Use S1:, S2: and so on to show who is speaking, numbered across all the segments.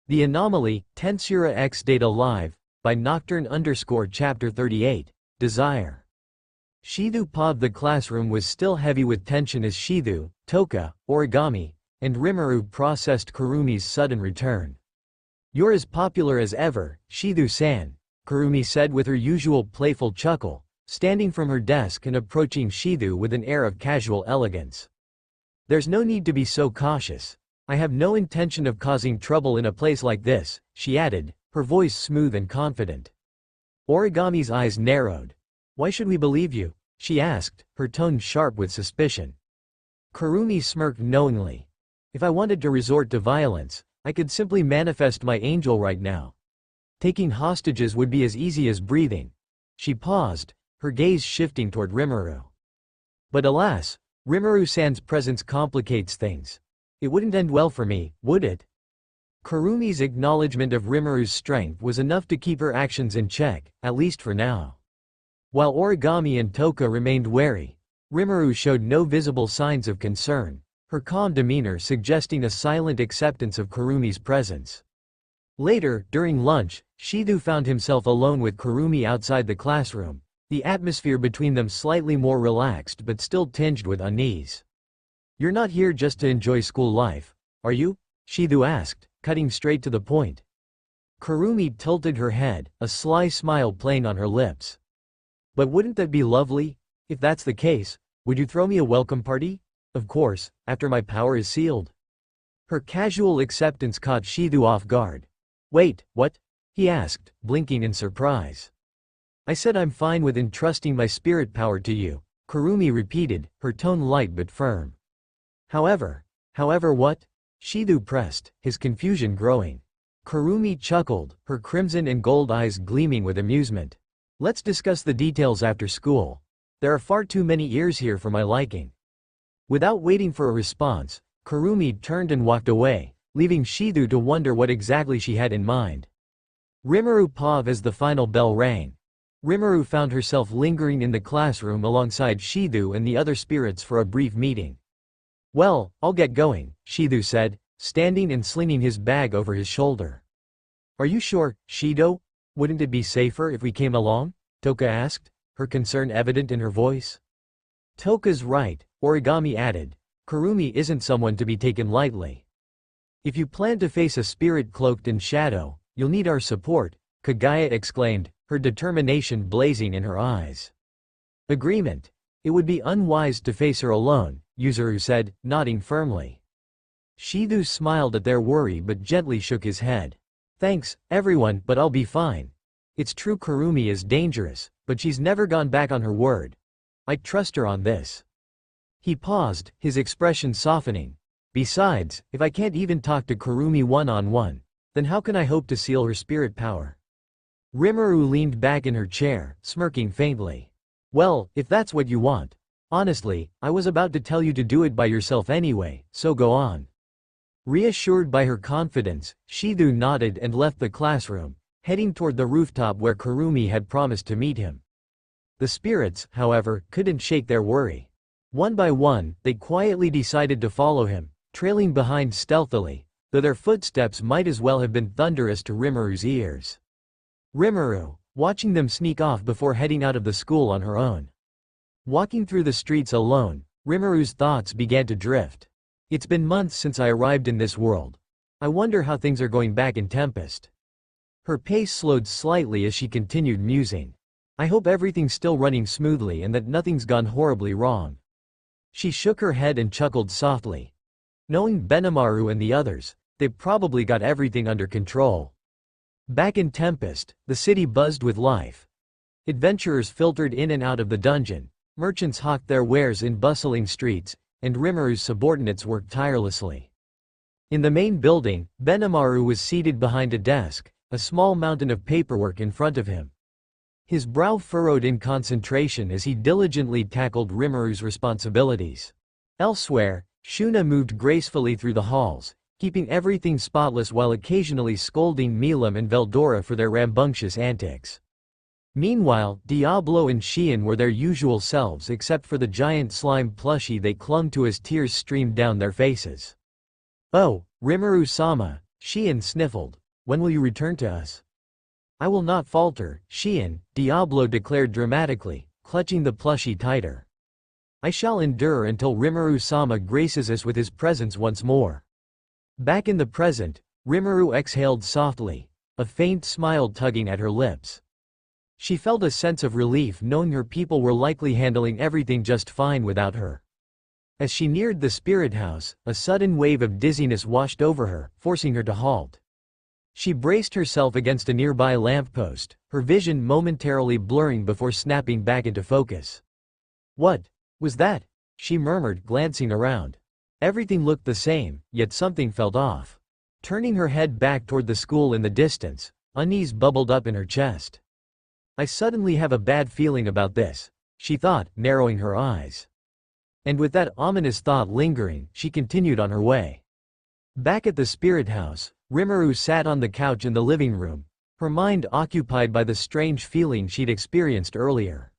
S1: The Anomaly, Tensura X Data Live, by Nocturne_Chapter 38, Desire. Shithu Pod. The classroom was still heavy with tension as Shithu, Toka, Origami, and Rimuru processed Kurumi's sudden return. "You're as popular as ever, Shithu-san," Kurumi said with her usual playful chuckle, standing from her desk and approaching Shithu with an air of casual elegance. "There's no need to be so cautious. I have no intention of causing trouble in a place like this," she added, her voice smooth and confident. Origami's eyes narrowed. "Why should we believe you?" she asked, her tone sharp with suspicion. Kurumi smirked knowingly. "If I wanted to resort to violence, I could simply manifest my angel right now. Taking hostages would be as easy as breathing." She paused, her gaze shifting toward Rimuru. "But alas, Rimuru-san's presence complicates things. It wouldn't end well for me, would it?" Kurumi's acknowledgement of Rimuru's strength was enough to keep her actions in check, at least for now. While Origami and Toka remained wary, Rimuru showed no visible signs of concern, her calm demeanor suggesting a silent acceptance of Kurumi's presence. Later, during lunch, Shithu found himself alone with Kurumi outside the classroom, the atmosphere between them slightly more relaxed but still tinged with unease. "You're not here just to enjoy school life, are you?" Shithu asked, cutting straight to the point. Kurumi tilted her head, a sly smile playing on her lips. "But wouldn't that be lovely? If that's the case, would you throw me a welcome party? Of course, after my power is sealed." Her casual acceptance caught Shithu off guard. "Wait, what?" he asked, blinking in surprise. "I said I'm fine with entrusting my spirit power to you," Kurumi repeated, her tone light but firm. However what?" Shithu pressed, his confusion growing. Kurumi chuckled, her crimson and gold eyes gleaming with amusement. "Let's discuss the details after school. There are far too many ears here for my liking." Without waiting for a response, Kurumi turned and walked away, leaving Shithu to wonder what exactly she had in mind. Rimuru Pav. As the final bell rang, Rimuru found herself lingering in the classroom alongside Shithu and the other spirits for a brief meeting. "Well, I'll get going," Shithu said, standing and slinging his bag over his shoulder. "Are you sure, Shido? Wouldn't it be safer if we came along?" Toka asked, her concern evident in her voice. "Toka's right," Origami added. "Kurumi isn't someone to be taken lightly. If you plan to face a spirit cloaked in shadow, you'll need our support," Kagaya exclaimed, her determination blazing in her eyes. "Agreement. It would be unwise to face her alone," Yuzuru said, nodding firmly. Shithu smiled at their worry but gently shook his head. "Thanks, everyone, but I'll be fine. It's true Kurumi is dangerous, but she's never gone back on her word. I trust her on this." He paused, his expression softening. "Besides, if I can't even talk to Kurumi one-on-one, then how can I hope to seal her spirit power?" Rimuru leaned back in her chair, smirking faintly. "Well, if that's what you want. Honestly, I was about to tell you to do it by yourself anyway, so go on." Reassured by her confidence, Shithu nodded and left the classroom, heading toward the rooftop where Kurumi had promised to meet him. The spirits, however, couldn't shake their worry. One by one, they quietly decided to follow him, trailing behind stealthily, though their footsteps might as well have been thunderous to Rimuru's ears. Rimuru, watching them sneak off before heading out of the school on her own. Walking through the streets alone, Rimuru's thoughts began to drift. "It's been months since I arrived in this world. I wonder how things are going back in Tempest." Her pace slowed slightly as she continued musing. "I hope everything's still running smoothly and that nothing's gone horribly wrong." She shook her head and chuckled softly. Knowing Benimaru and the others, they've probably got everything under control. Back in Tempest, the city buzzed with life. Adventurers filtered in and out of the dungeon, merchants hawked their wares in bustling streets, and Rimuru's subordinates worked tirelessly. In the main building, Benimaru was seated behind a desk, a small mountain of paperwork in front of him. His brow furrowed in concentration as he diligently tackled Rimuru's responsibilities. Elsewhere, Shuna moved gracefully through the halls, keeping everything spotless while occasionally scolding Milam and Veldora for their rambunctious antics. Meanwhile, Diablo and Xian were their usual selves except for the giant slime plushie they clung to as tears streamed down their faces. "Oh, Rimuru-sama, Shion sniffled. When will you return to us? I will not falter, Shion, Diablo declared dramatically, clutching the plushie tighter. I shall endure until Rimuru-sama graces us with his presence once more. Back in the present, Rimuru exhaled softly, a faint smile tugging at her lips. She felt a sense of relief knowing her people were likely handling everything just fine without her. As she neared the spirit house, a sudden wave of dizziness washed over her, forcing her to halt. She braced herself against a nearby lamppost, her vision momentarily blurring before snapping back into focus. What was that? She murmured, glancing around. Everything looked the same, yet something felt off. Turning her head back toward the school in the distance, unease bubbled up in her chest. I suddenly have a bad feeling about this, she thought, narrowing her eyes. And with that ominous thought lingering, she continued on her way. Back at the spirit house, Rimuru sat on the couch in the living room, her mind occupied by the strange feeling she'd experienced earlier.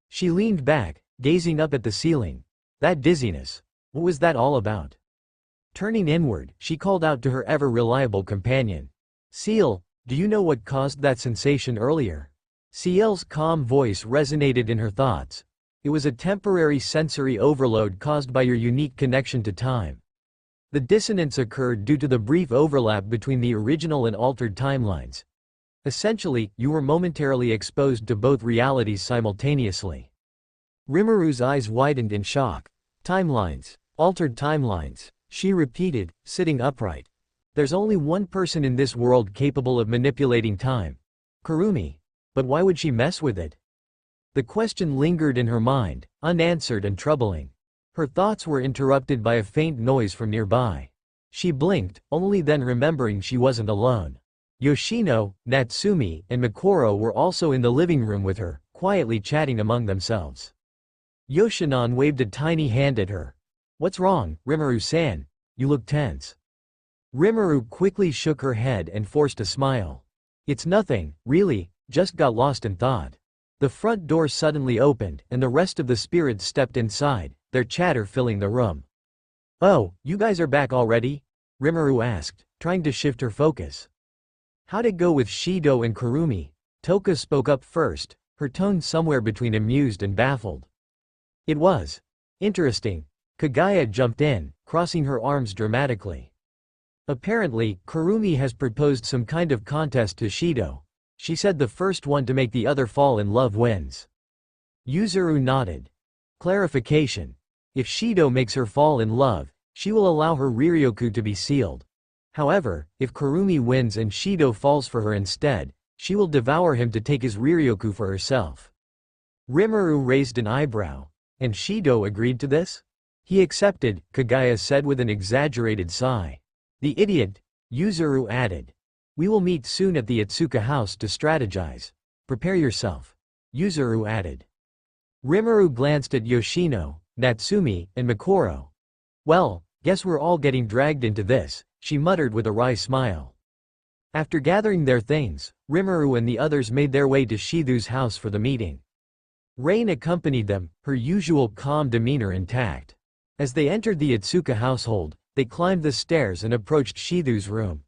S1: She leaned back, gazing up at the ceiling. That dizziness. What was that all about? Turning inward, she called out to her ever-reliable companion. Ciel, do you know what caused that sensation earlier? Ciel's calm voice resonated in her thoughts. It was a temporary sensory overload caused by your unique connection to time. The dissonance occurred due to the brief overlap between the original and altered timelines. Essentially, you were momentarily exposed to both realities simultaneously. Rimuru's eyes widened in shock. Timelines. Altered timelines, she repeated, sitting upright. There's only one person in this world capable of manipulating time. Kurumi. But why would she mess with it? The question lingered in her mind, unanswered and troubling. Her thoughts were interrupted by a faint noise from nearby. She blinked, only then remembering she wasn't alone. Yoshino, Natsumi, and Mikoro were also in the living room with her, quietly chatting among themselves. Yoshinon waved a tiny hand at her. What's wrong, Rimuru-san? You look tense. Rimuru quickly shook her head and forced a smile. It's nothing, really, just got lost in thought. The front door suddenly opened, and the rest of the spirits stepped inside, their chatter filling the room. Oh, you guys are back already? Rimuru asked, trying to shift her focus. How'd it go with Shido and Kurumi? Toka spoke up first, her tone somewhere between amused and baffled. It was interesting. Kagaya jumped in, crossing her arms dramatically. Apparently, Kurumi has proposed some kind of contest to Shido. She said the first one to make the other fall in love wins. Yuzuru nodded. Clarification. If Shido makes her fall in love, she will allow her Riryoku to be sealed. However, if Kurumi wins and Shido falls for her instead, she will devour him to take his Riryoku for herself. Rimuru raised an eyebrow. And Shido agreed to this? He accepted, Kagaya said with an exaggerated sigh. The idiot, Yuzuru added. We will meet soon at the Itsuka house to strategize. Prepare yourself. Yuzuru added. Rimuru glanced at Yoshino, Natsumi, and Mikoro. Well, guess we're all getting dragged into this, she muttered with a wry smile. After gathering their things, Rimuru and the others made their way to Shizu's house for the meeting. Rain accompanied them, her usual calm demeanor intact. As they entered the Itsuka household, they climbed the stairs and approached Shizu's room.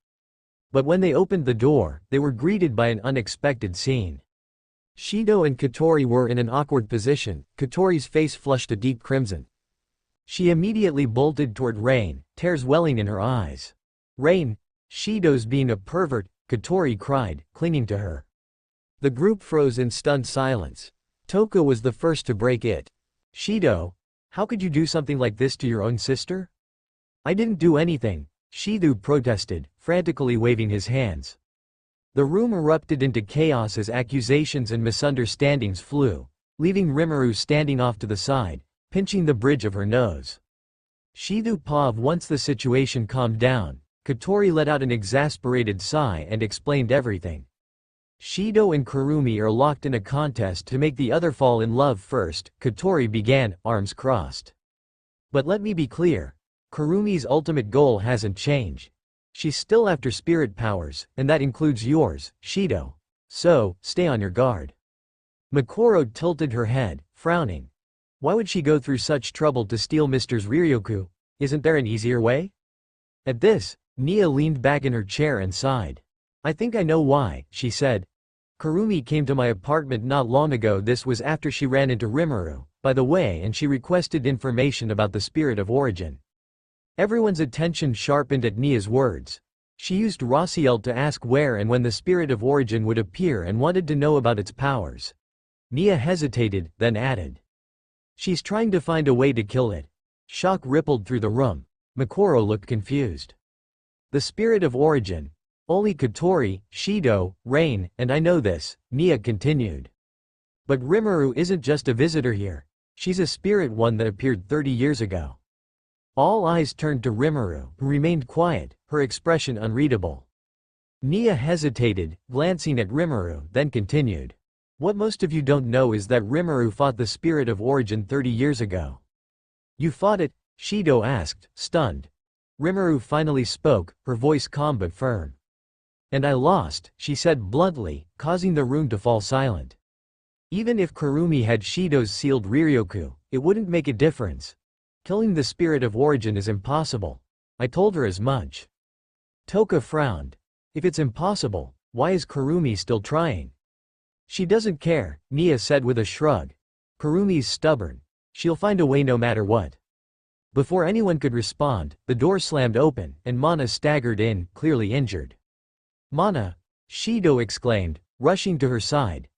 S1: But when they opened the door, they were greeted by an unexpected scene. Shido and Katori were in an awkward position, Katori's face flushed a deep crimson. She immediately bolted toward Rain, tears welling in her eyes. Rain, Shido's being a pervert, Katori cried, clinging to her. The group froze in stunned silence. Toka was the first to break it. Shido, how could you do something like this to your own sister? I didn't do anything, Shizu protested, frantically waving his hands. The room erupted into chaos as accusations and misunderstandings flew, leaving Rimuru standing off to the side, pinching the bridge of her nose. Shizu paused once the situation calmed down. Katori let out an exasperated sigh and explained everything. Shido and Kurumi are locked in a contest to make the other fall in love first, Katori began, arms crossed. But let me be clear. Kurumi's ultimate goal hasn't changed. She's still after spirit powers, and that includes yours, Shido. So, stay on your guard. Mikoro tilted her head, frowning. Why would she go through such trouble to steal Mr. Riryoku? Isn't there an easier way? At this, Nia leaned back in her chair and sighed. I think I know why, she said. Kurumi came to my apartment not long ago. This was after she ran into Rimuru, by the way, and she requested information about the spirit of origin. Everyone's attention sharpened at Nia's words. She used Raziel to ask where and when the spirit of origin would appear and wanted to know about its powers. Nia hesitated, then added. She's trying to find a way to kill it. Shock rippled through the room. Makoro looked confused. The spirit of origin. Only Kotori, Shido, Rain, and I know this, Nia continued. But Rimuru isn't just a visitor here. She's a spirit one that appeared 30 years ago. All eyes turned to Rimuru, who remained quiet, her expression unreadable. Nia hesitated, glancing at Rimuru, then continued. What most of you don't know is that Rimuru fought the spirit of origin 30 years ago. You fought it? Shido asked, stunned. Rimuru finally spoke, her voice calm but firm. And I lost, she said bluntly, causing the room to fall silent. Even if Kurumi had Shido's sealed Riryoku, it wouldn't make a difference. Killing the spirit of origin is impossible. I told her as much. Toka frowned. If it's impossible, why is Kurumi still trying? She doesn't care, Nia said with a shrug. Kurumi's stubborn. She'll find a way no matter what. Before anyone could respond, the door slammed open, and Mana staggered in, clearly injured. Mana! Shido exclaimed, rushing to her side.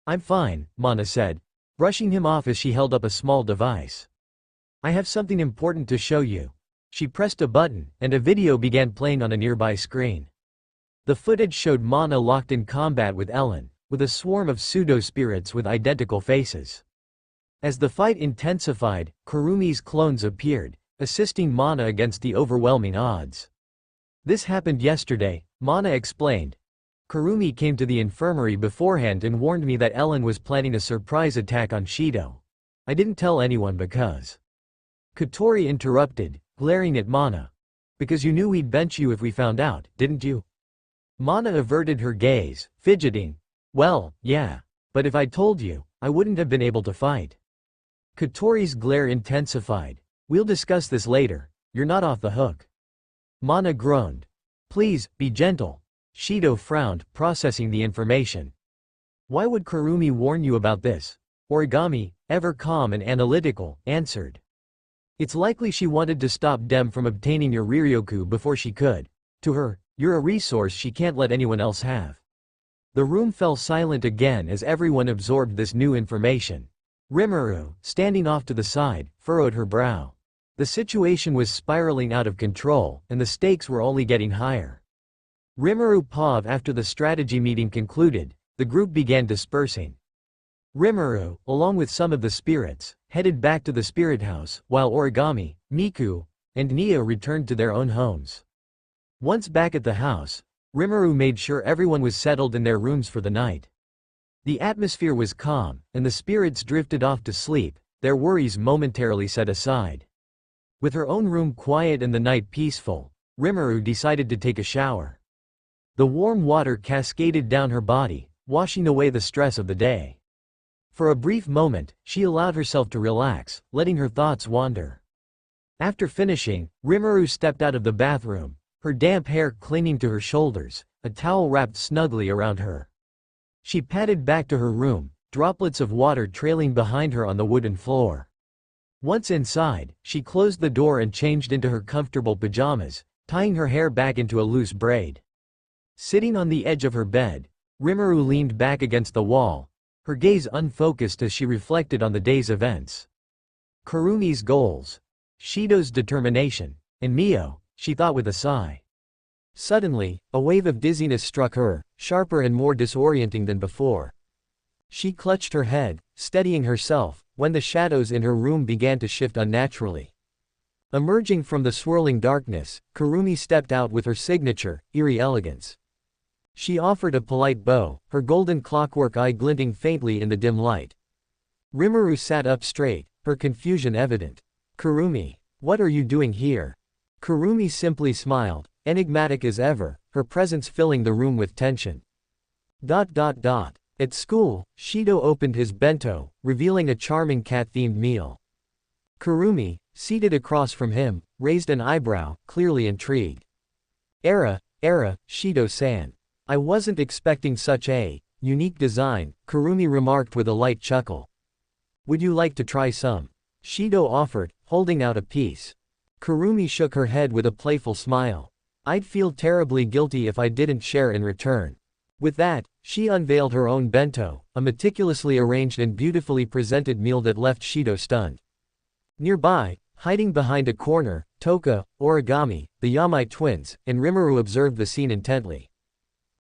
S1: I'm fine, Mana said, brushing him off as she held up a small device. I have something important to show you. She pressed a button, and a video began playing on a nearby screen. The footage showed Mana locked in combat with Ellen, with a swarm of pseudo-spirits with identical faces. As the fight intensified, Kurumi's clones appeared, assisting Mana against the overwhelming odds. This happened yesterday, Mana explained. Kurumi came to the infirmary beforehand and warned me that Ellen was planning a surprise attack on Shido. I didn't tell anyone because... Kotori interrupted, glaring at Mana. Because you knew we'd bench you if we found out, didn't you? Mana averted her gaze, fidgeting. Well, yeah. But if I'd told you, I wouldn't have been able to fight. Kotori's glare intensified. We'll discuss this later, you're not off the hook. Mana groaned. Please, be gentle. Shido frowned, processing the information. Why would Kurumi warn you about this? Origami, ever calm and analytical, answered. It's likely she wanted to stop Dem from obtaining your Riryoku before she could. To her, you're a resource she can't let anyone else have. The room fell silent again as everyone absorbed this new information. Rimuru, standing off to the side, furrowed her brow. The situation was spiraling out of control, and the stakes were only getting higher. Rimuru paused after the strategy meeting concluded. The group began dispersing. Rimuru, along with some of the spirits, headed back to the spirit house, while Origami, Miku, and Nia returned to their own homes. Once back at the house, Rimuru made sure everyone was settled in their rooms for the night. The atmosphere was calm, and the spirits drifted off to sleep, their worries momentarily set aside. With her own room quiet and the night peaceful, Rimuru decided to take a shower. The warm water cascaded down her body, washing away the stress of the day. For a brief moment, she allowed herself to relax, letting her thoughts wander. After finishing, Rimuru stepped out of the bathroom, her damp hair clinging to her shoulders, a towel wrapped snugly around her. She padded back to her room, droplets of water trailing behind her on the wooden floor. Once inside, she closed the door and changed into her comfortable pajamas, tying her hair back into a loose braid. Sitting on the edge of her bed, Rimuru leaned back against the wall, her gaze unfocused as she reflected on the day's events. Kurumi's goals, Shido's determination, and Mio, she thought with a sigh. Suddenly, a wave of dizziness struck her, sharper and more disorienting than before. She clutched her head, steadying herself, when the shadows in her room began to shift unnaturally. Emerging from the swirling darkness, Kurumi stepped out with her signature, eerie elegance. She offered a polite bow, her golden clockwork eye glinting faintly in the dim light. Rimuru sat up straight, her confusion evident. Kurumi, what are you doing here? Kurumi simply smiled, enigmatic as ever, her presence filling the room with tension. At school, Shido opened his bento, revealing a charming cat-themed meal. Kurumi, seated across from him, raised an eyebrow, clearly intrigued. Shido-san. I wasn't expecting such a unique design, Kurumi remarked with a light chuckle. Would you like to try some? Shido offered, holding out a piece. Kurumi shook her head with a playful smile. I'd feel terribly guilty if I didn't share in return. With that, she unveiled her own bento, a meticulously arranged and beautifully presented meal that left Shido stunned. Nearby, hiding behind a corner, Toka, Origami, the Yamai twins, and Rimuru observed the scene intently.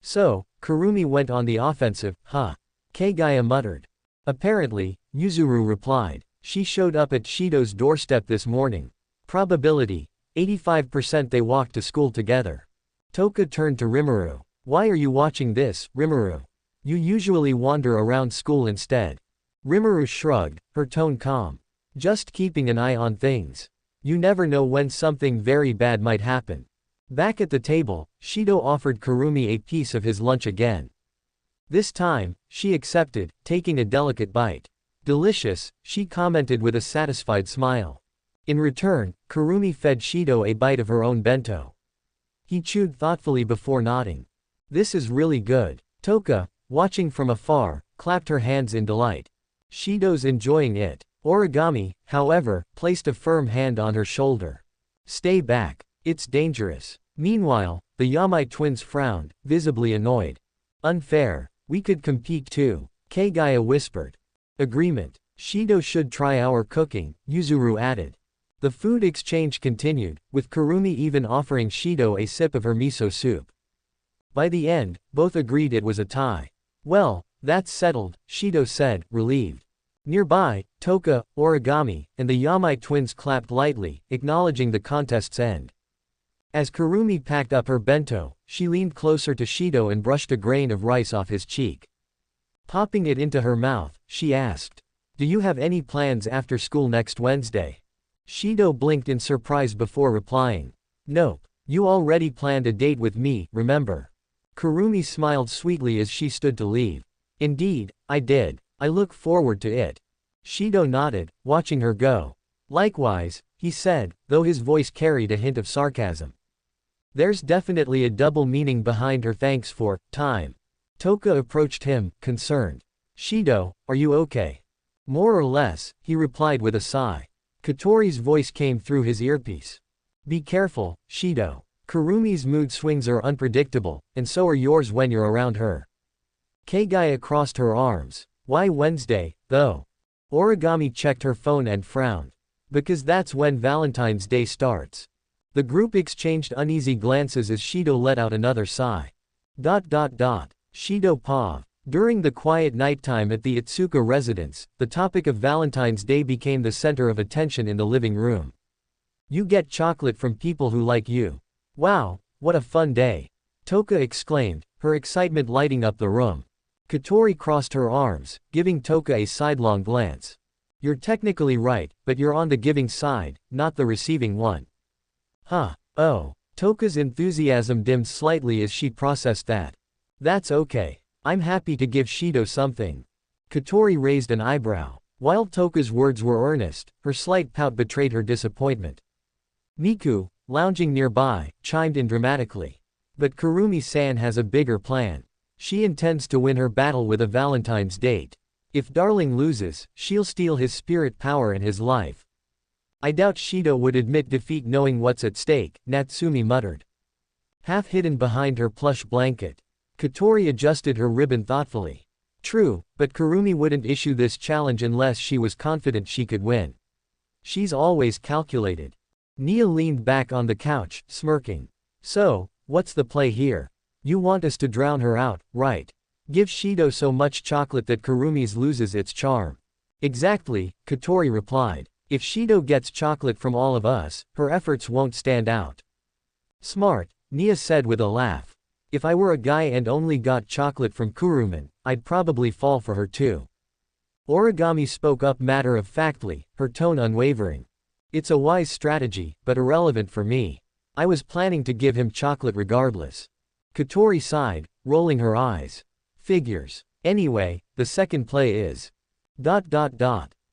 S1: So, Kurumi went on the offensive, huh? Kagaya muttered. Apparently, Yuzuru replied. She showed up at Shido's doorstep this morning. Probability, 85% they walked to school together. Toka turned to Rimuru. Why are you watching this, Rimuru? You usually wander around school instead. Rimuru shrugged, her tone calm. Just keeping an eye on things. You never know when something very bad might happen. Back at the table, Shido offered Kurumi a piece of his lunch again. This time, she accepted, taking a delicate bite. Delicious, she commented with a satisfied smile. In return, Kurumi fed Shido a bite of her own bento. He chewed thoughtfully before nodding. This is really good. Toka, watching from afar, clapped her hands in delight. Shido's enjoying it. Origami, however, placed a firm hand on her shoulder. Stay back. It's dangerous. Meanwhile, the Yamai twins frowned, visibly annoyed. Unfair. We could compete too, Kagaya whispered. Agreement. Shido should try our cooking, Yuzuru added. The food exchange continued, with Kurumi even offering Shido a sip of her miso soup. By the end, both agreed it was a tie. Well, that's settled, Shido said, relieved. Nearby, Toka, Origami, and the Yamai twins clapped lightly, acknowledging the contest's end. As Kurumi packed up her bento, she leaned closer to Shido and brushed a grain of rice off his cheek. Popping it into her mouth, she asked, "Do you have any plans after school next Wednesday?" Shido blinked in surprise before replying, "Nope. You already planned a date with me, remember?" Kurumi smiled sweetly as she stood to leave. "Indeed, I did. I look forward to it." Shido nodded, watching her go. "Likewise," he said, though his voice carried a hint of sarcasm. There's definitely a double meaning behind her thanks for time. Toka approached him, concerned. "Shido, are you okay?" "More or less," he replied with a sigh. Katori's voice came through his earpiece. "Be careful, Shido. Kurumi's mood swings are unpredictable, and so are yours when you're around her." Kagaya crossed her arms. "Why Wednesday, though?" Origami checked her phone and frowned. "Because that's when Valentine's Day starts." The group exchanged uneasy glances as Shido let out another sigh. Shido paused. During the quiet nighttime at the Itsuka residence, the topic of Valentine's Day became the center of attention in the living room. "You get chocolate from people who like you. Wow, what a fun day!" Toka exclaimed, her excitement lighting up the room. Katori crossed her arms, giving Toka a sidelong glance. "You're technically right, but you're on the giving side, not the receiving one." "Huh, oh." Toka's enthusiasm dimmed slightly as she processed that. "That's okay. I'm happy to give Shido something." Katori raised an eyebrow. While Toka's words were earnest, her slight pout betrayed her disappointment. Miku, lounging nearby, chimed in dramatically. "But Kurumi-san has a bigger plan. She intends to win her battle with a Valentine's date. If Darling loses, she'll steal his spirit power and his life." "I doubt Shido would admit defeat knowing what's at stake," Natsumi muttered. Half hidden behind her plush blanket, Katori adjusted her ribbon thoughtfully. "True, but Kurumi wouldn't issue this challenge unless she was confident she could win. She's always calculated." Nia leaned back on the couch, smirking. "So, what's the play here? You want us to drown her out, right? Give Shido so much chocolate that Kurumi's loses its charm." "Exactly," Katori replied. "If Shido gets chocolate from all of us, her efforts won't stand out." "Smart," Nia said with a laugh. "If I were a guy and only got chocolate from Kurumin, I'd probably fall for her too." Origami spoke up matter-of-factly, her tone unwavering. "It's a wise strategy, but irrelevant for me. I was planning to give him chocolate regardless." Katori sighed, rolling her eyes. "Figures. Anyway, the second play is...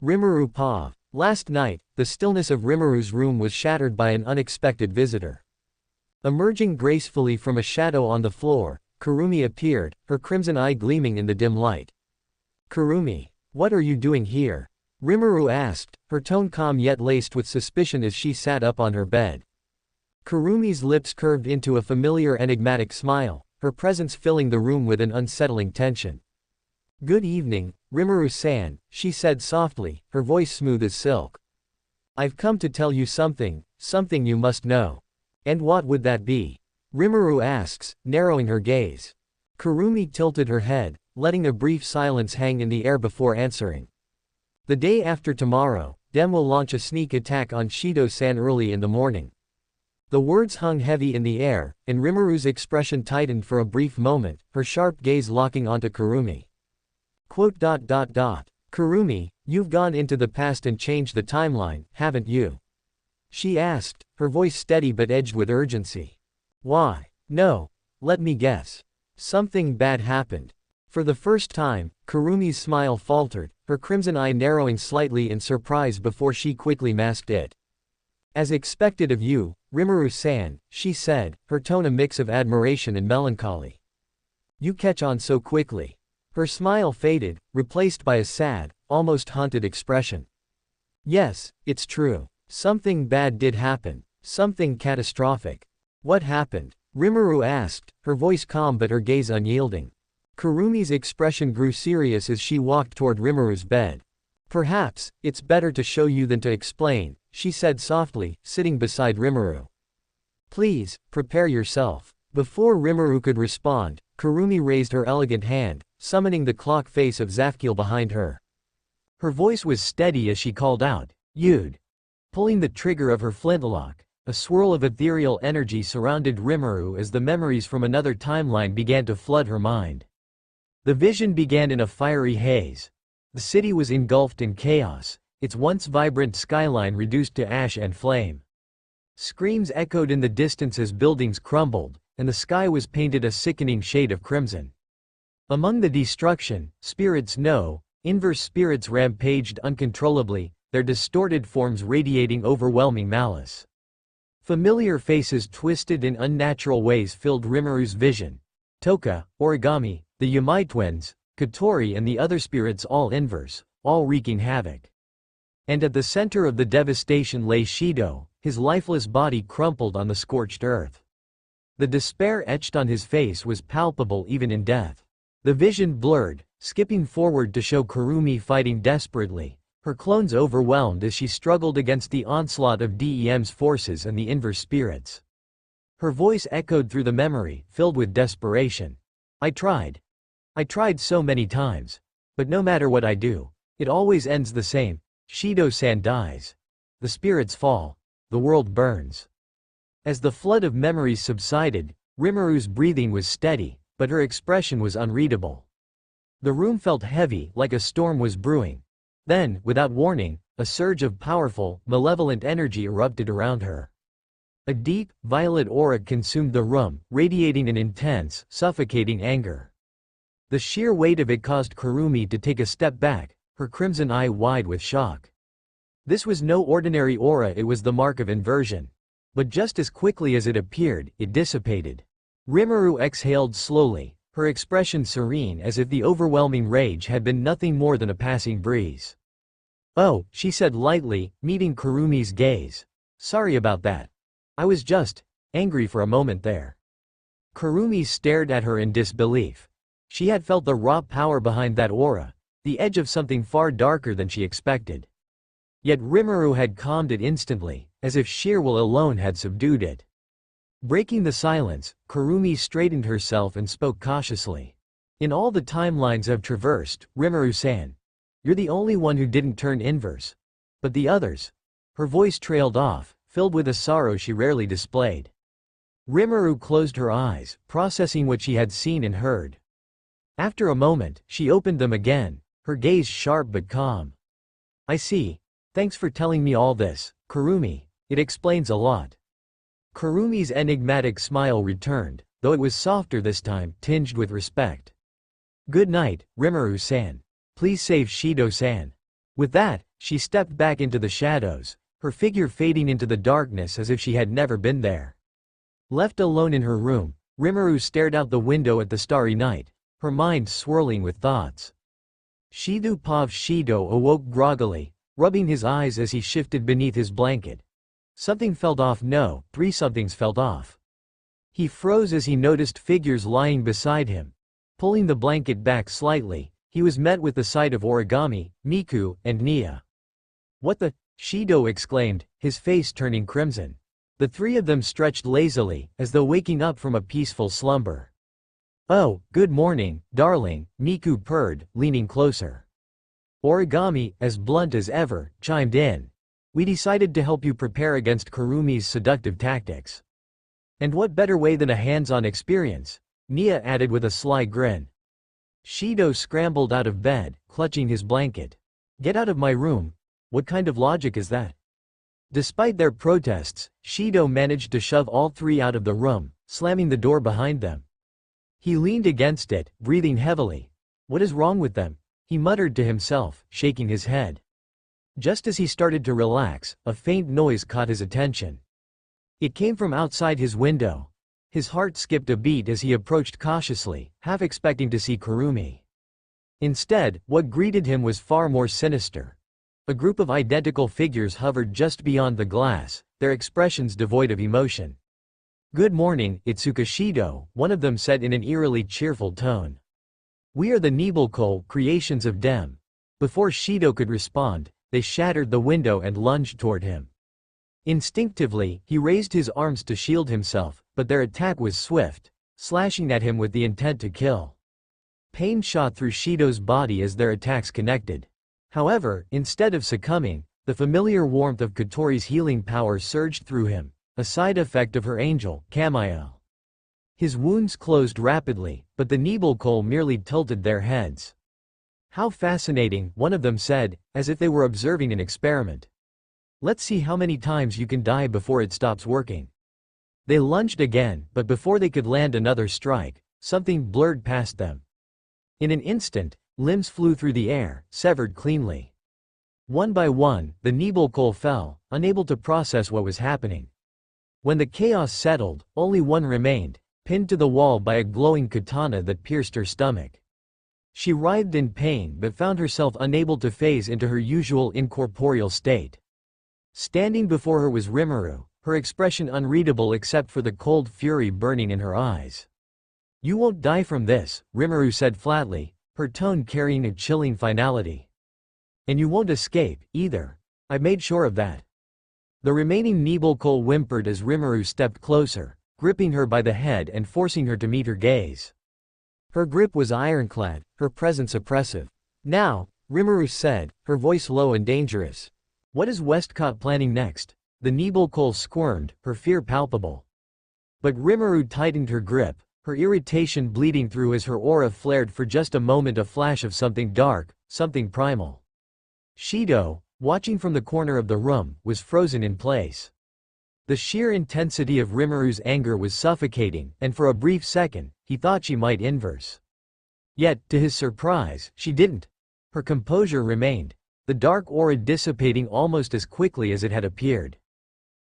S1: Rimuru paused. Last night, the stillness of Rimuru's room was shattered by an unexpected visitor. Emerging gracefully from a shadow on the floor, Kurumi appeared, her crimson eye gleaming in the dim light. "Kurumi, what are you doing here?" Rimuru asked, her tone calm yet laced with suspicion as she sat up on her bed. Kurumi's lips curved into a familiar enigmatic smile, her presence filling the room with an unsettling tension. "Good evening, Rimuru-san," she said softly, her voice smooth as silk. "I've come to tell you something you must know." "And what would that be?" Rimuru asks, narrowing her gaze. Kurumi tilted her head, letting a brief silence hang in the air before answering. "The day after tomorrow, Dem will launch a sneak attack on Shido-san early in the morning." The words hung heavy in the air, and Rimuru's expression tightened for a brief moment, her sharp gaze locking onto Kurumi. "Kurumi, you've gone into the past and changed the timeline, haven't you?" she asked, her voice steady but edged with urgency. "Why?" "No. Let me guess. Something bad happened." For the first time, Kurumi's smile faltered, her crimson eye narrowing slightly in surprise before she quickly masked it. "As expected of you, Rimuru-san," she said, her tone a mix of admiration and melancholy. "You catch on so quickly." Her smile faded, replaced by a sad, almost haunted expression. "Yes, it's true. Something bad did happen. Something catastrophic." "What happened?" Rimuru asked, her voice calm but her gaze unyielding. Kurumi's expression grew serious as she walked toward Rimuru's bed. "Perhaps, it's better to show you than to explain," she said softly, sitting beside Rimuru. "Please, prepare yourself." Before Rimuru could respond, Kurumi raised her elegant hand, summoning the clock face of Zafkiel behind her. Her voice was steady as she called out, "Yud." Pulling the trigger of her flintlock, a swirl of ethereal energy surrounded Rimuru as the memories from another timeline began to flood her mind. The vision began in a fiery haze. The city was engulfed in chaos, its once vibrant skyline reduced to ash and flame. Screams echoed in the distance as buildings crumbled, and the sky was painted a sickening shade of crimson. Among the destruction, inverse spirits rampaged uncontrollably, their distorted forms radiating overwhelming malice. Familiar faces twisted in unnatural ways filled Rimuru's vision. Toka, Origami, the Yamai twins, Katori and the other spirits all inverse, all wreaking havoc. And at the center of the devastation lay Shido, his lifeless body crumpled on the scorched earth. The despair etched on his face was palpable even in death. The vision blurred, skipping forward to show Kurumi fighting desperately, her clones overwhelmed as she struggled against the onslaught of Dem's forces and the inverse spirits. Her voice echoed through the memory, filled with desperation. I tried so many times. But no matter what I do, it always ends the same. Shido-san dies. The spirits fall. The world burns." As the flood of memories subsided, Rimuru's breathing was steady, but her expression was unreadable. The room felt heavy, like a storm was brewing. Then, without warning, a surge of powerful, malevolent energy erupted around her. A deep, violet aura consumed the room, radiating an intense, suffocating anger. The sheer weight of it caused Kurumi to take a step back, her crimson eye wide with shock. This was no ordinary aura, it was the mark of inversion. But just as quickly as it appeared, it dissipated. Rimuru exhaled slowly, her expression serene as if the overwhelming rage had been nothing more than a passing breeze. "Oh," she said lightly, meeting Kurumi's gaze. "Sorry about that. I was just angry for a moment there." Kurumi stared at her in disbelief. She had felt the raw power behind that aura, the edge of something far darker than she expected. Yet Rimuru had calmed it instantly, as if sheer will alone had subdued it. Breaking the silence, Kurumi straightened herself and spoke cautiously. "In all the timelines I've traversed, Rimuru-san, you're the only one who didn't turn inverse. But the others." Her voice trailed off, filled with a sorrow she rarely displayed. Rimuru closed her eyes, processing what she had seen and heard. After a moment, she opened them again, her gaze sharp but calm. "I see. Thanks for telling me all this, Kurumi. It explains a lot." Kurumi's enigmatic smile returned, though it was softer this time, tinged with respect. "Good night, Rimuru-san. Please save Shido-san." With that, she stepped back into the shadows, her figure fading into the darkness as if she had never been there. Left alone in her room, Rimuru stared out the window at the starry night, her mind swirling with thoughts. Shido awoke groggily, rubbing his eyes as he shifted beneath his blanket. Something felt off. No, three somethings felt off. He froze as he noticed figures lying beside him. Pulling the blanket back slightly, he was met with the sight of Origami, Miku, and Nia. "What the?" Shido exclaimed, his face turning crimson. The three of them stretched lazily, as though waking up from a peaceful slumber. "Oh, good morning, darling," Miku purred, leaning closer. Origami, as blunt as ever, chimed in. "We decided to help you prepare against Kurumi's seductive tactics." "And what better way than a hands-on experience?" Nia added with a sly grin. Shido scrambled out of bed, clutching his blanket. "Get out of my room. What kind of logic is that?" Despite their protests, Shido managed to shove all three out of the room, slamming the door behind them. He leaned against it, breathing heavily. "What is wrong with them?" he muttered to himself, shaking his head. Just as he started to relax, a faint noise caught his attention. It came from outside his window. His heart skipped a beat as he approached cautiously, half expecting to see Kurumi. Instead, what greeted him was far more sinister. A group of identical figures hovered just beyond the glass, their expressions devoid of emotion. "Good morning, Itsuka Shido," one of them said in an eerily cheerful tone. "We are the Nibelcole creations of Dem." Before Shido could respond, they shattered the window and lunged toward him. Instinctively, he raised his arms to shield himself, but their attack was swift, slashing at him with the intent to kill. Pain shot through Shido's body as their attacks connected. However, instead of succumbing, the familiar warmth of Kotori's healing power surged through him, a side effect of her angel, Kamiel. His wounds closed rapidly, but the Nibelcole merely tilted their heads. "How fascinating," one of them said, as if they were observing an experiment. "Let's see how many times you can die before it stops working." They lunged again, but before they could land another strike, something blurred past them. In an instant, limbs flew through the air, severed cleanly. One by one, the Nibelcole fell, unable to process what was happening. When the chaos settled, only one remained, pinned to the wall by a glowing katana that pierced her stomach. She writhed in pain but found herself unable to phase into her usual incorporeal state. Standing before her was Rimuru, her expression unreadable except for the cold fury burning in her eyes. "You won't die from this," Rimuru said flatly, her tone carrying a chilling finality. "And you won't escape, either. I made sure of that." The remaining Nibelcole whimpered as Rimuru stepped closer, gripping her by the head and forcing her to meet her gaze. Her grip was ironclad, her presence oppressive. "Now," Rimuru said, her voice low and dangerous. "What is Westcott planning next?" The Nibelcole squirmed, her fear palpable. But Rimuru tightened her grip, her irritation bleeding through as her aura flared for just a moment, a flash of something dark, something primal. Shido, watching from the corner of the room, was frozen in place. The sheer intensity of Rimuru's anger was suffocating, and for a brief second, he thought she might inverse. Yet, to his surprise, she didn't. Her composure remained, the dark aura dissipating almost as quickly as it had appeared.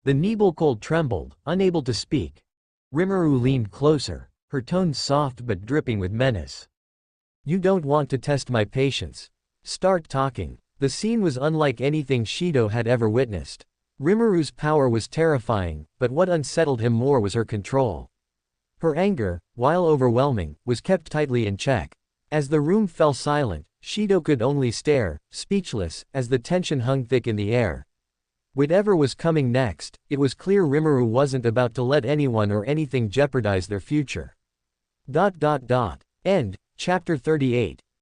S1: The Nibelcole trembled, unable to speak. Rimuru leaned closer, her tone soft but dripping with menace. "You don't want to test my patience. Start talking." The scene was unlike anything Shido had ever witnessed. Rimuru's power was terrifying, but what unsettled him more was her control. Her anger, while overwhelming, was kept tightly in check. As the room fell silent, Shido could only stare, speechless, as the tension hung thick in the air. Whatever was coming next, it was clear Rimuru wasn't about to let anyone or anything jeopardize their future. End. Chapter 38.